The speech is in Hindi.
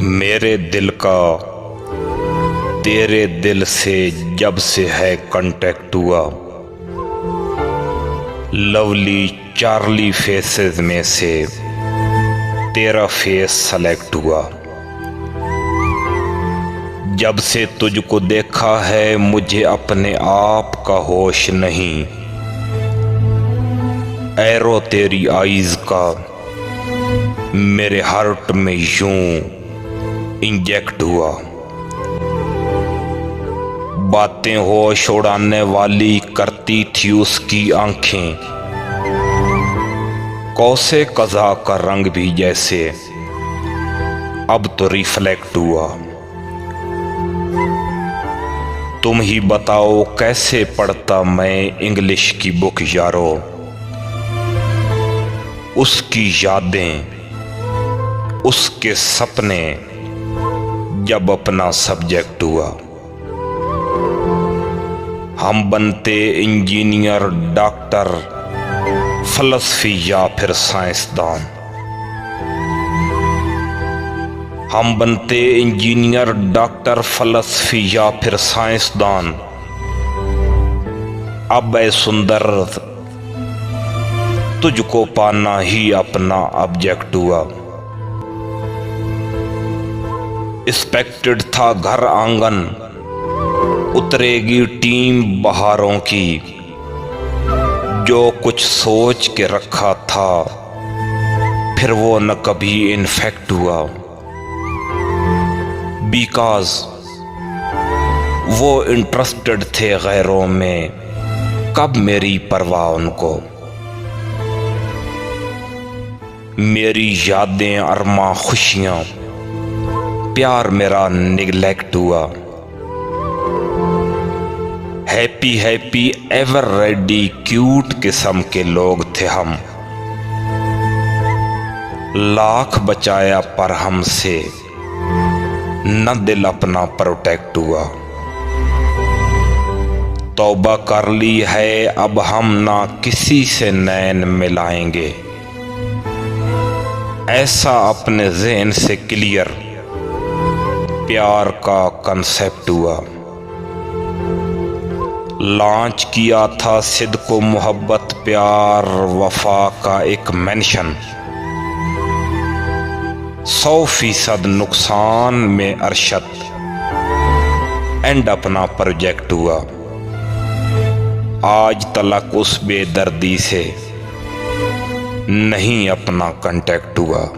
मेरे दिल का तेरे दिल से जब से है कांटेक्ट हुआ, लवली चार्ली फेसेस में से तेरा फेस सेलेक्ट हुआ। जब से तुझको देखा है मुझे अपने आप का होश नहीं। एरो तेरी आईज का मेरे हार्ट में यूं इंजेक्ट हुआ। बातें होश उड़ाने वाली करती थी उसकी आंखें, कौसे कज़ा का रंग भी जैसे अब तो रिफ्लेक्ट हुआ। तुम ही बताओ कैसे पढ़ता मैं इंग्लिश की बुक यारो, उसकी यादें उसके सपने जब अपना सब्जेक्ट हुआ। हम बनते इंजीनियर, डॉक्टर, फिलॉसफी या फिर साइंसदान। हम बनते इंजीनियर, डॉक्टर, फिलॉसफी या फिर साइंसदान। अब ऐ सुंदर तुझको पाना ही अपना ऑब्जेक्ट हुआ। एक्सपेक्टेड था घर आंगन, उतरेगी टीम बहारों की। जो कुछ सोच के रखा था फिर वो न कभी इन्फेक्ट हुआ। बिकॉज वो इंटरेस्टेड थे गैरों में, कब मेरी परवाह उनको। मेरी यादें, अरमा, खुशियां, प्यार मेरा निगलेक्ट हुआ। Happy happy ever ready cute किस्म के लोग थे हम। लाख बचाया पर हमसे न दिल अपना प्रोटेक्ट हुआ। तौबा कर ली है अब हम ना किसी से नैन मिलाएंगे। ऐसा अपने ज़हन से क्लियर प्यार का कंसेप्ट हुआ। लॉन्च किया था सिद्ध को मोहब्बत, प्यार, वफा का एक मेंशन। 100% नुकसान में अरशद एंड अपना प्रोजेक्ट हुआ। आज तलक उस बेदर्दी से नहीं अपना कांटेक्ट हुआ।